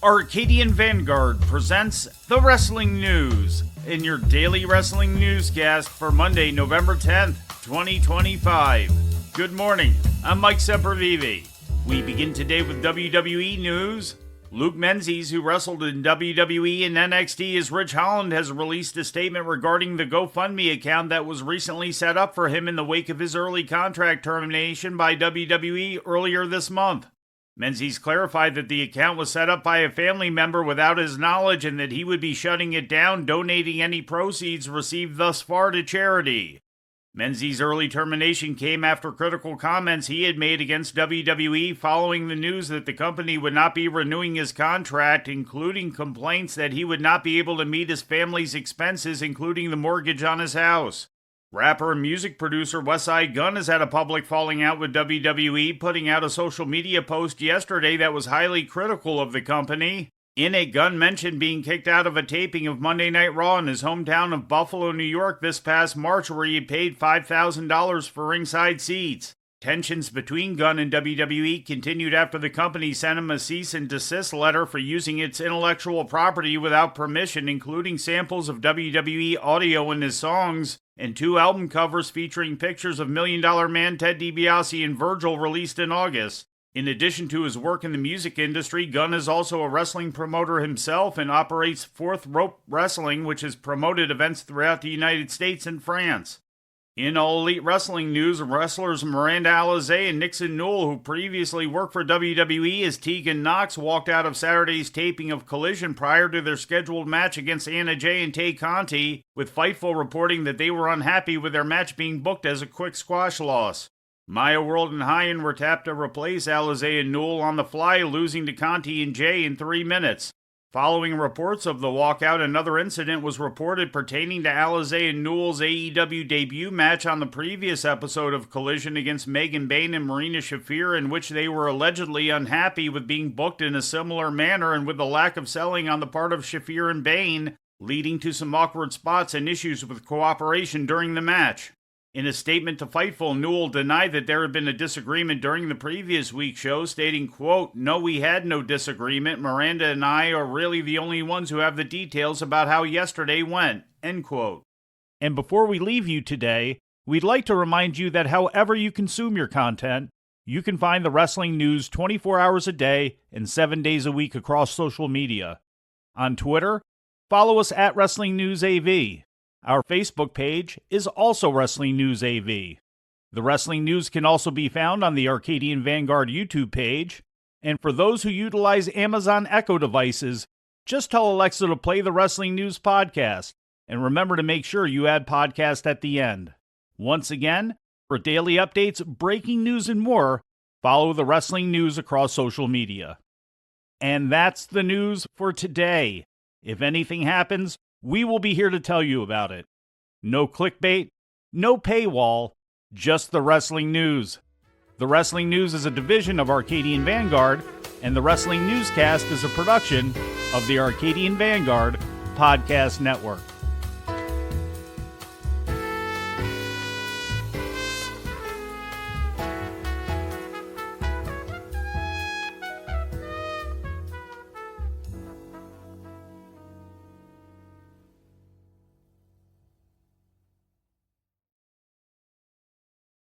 Arcadian Vanguard presents the Wrestling News in your daily wrestling newscast for Monday, November 10th, 2025. Good morning, I'm Mike Sempervive. We begin today with WWE news. Luke Menzies, who wrestled in WWE and NXT as Ridge Holland, has released a statement regarding the GoFundMe account that was recently set up for him in the wake of his early contract termination by WWE earlier this month. Menzies clarified that the account was set up by a family member without his knowledge and that he would be shutting it down, donating any proceeds received thus far to charity. Menzies' early termination came after critical comments he had made against WWE following the news that the company would not be renewing his contract, including complaints that he would not be able to meet his family's expenses, including the mortgage on his house. Rapper and music producer Westside Gunn has had a public falling out with WWE, putting out a social media post yesterday that was highly critical of the company. In it, Gunn mentioned being kicked out of a taping of Monday Night Raw in his hometown of Buffalo, New York this past March, where he had paid $5,000 for ringside seats. Tensions between Gunn and WWE continued after the company sent him a cease and desist letter for using its intellectual property without permission, including samples of WWE audio in his songs, and 2 album covers featuring pictures of Million Dollar Man Ted DiBiase and Virgil released in August. In addition to his work in the music industry, Gunn is also a wrestling promoter himself and operates Fourth Rope Wrestling, which has promoted events throughout the United States and France. In All Elite Wrestling news, wrestlers Miranda Alizé and Nixon Newell, who previously worked for WWE as Tegan Knox, walked out of Saturday's taping of Collision prior to their scheduled match against Anna Jay and Tay Conti, with Fightful reporting that they were unhappy with their match being booked as a quick squash loss. Maya World and Hyan were tapped to replace Alizé and Newell on the fly, losing to Conti and Jay in 3 minutes. Following reports of the walkout, another incident was reported pertaining to Alizé and Newell's AEW debut match on the previous episode of Collision against Megan Bayne and Marina Shafir, in which they were allegedly unhappy with being booked in a similar manner and with the lack of selling on the part of Shafir and Bayne, leading to some awkward spots and issues with cooperation during the match. In a statement to Fightful, Newell denied that there had been a disagreement during the previous week's show, stating, quote, "No, we had no disagreement. Miranda and I are really the only ones who have the details about how yesterday went," end quote. And before we leave you today, we'd like to remind you that however you consume your content, you can find the wrestling news 24 hours a day and 7 days a week across social media. On Twitter, follow us at Wrestling News AV. Our Facebook page is also Wrestling News AV. The Wrestling News can also be found on the Arcadian Vanguard YouTube page. And for those who utilize Amazon Echo devices, just tell Alexa to play the Wrestling News podcast. And remember to make sure you add podcast at the end. Once again, for daily updates, breaking news, and more, follow the Wrestling News across social media. And that's the news for today. If anything happens, we will be here to tell you about it. No clickbait, no paywall, just the Wrestling News. The Wrestling News is a division of Arcadian Vanguard, and the Wrestling Newscast is a production of the Arcadian Vanguard Podcast Network.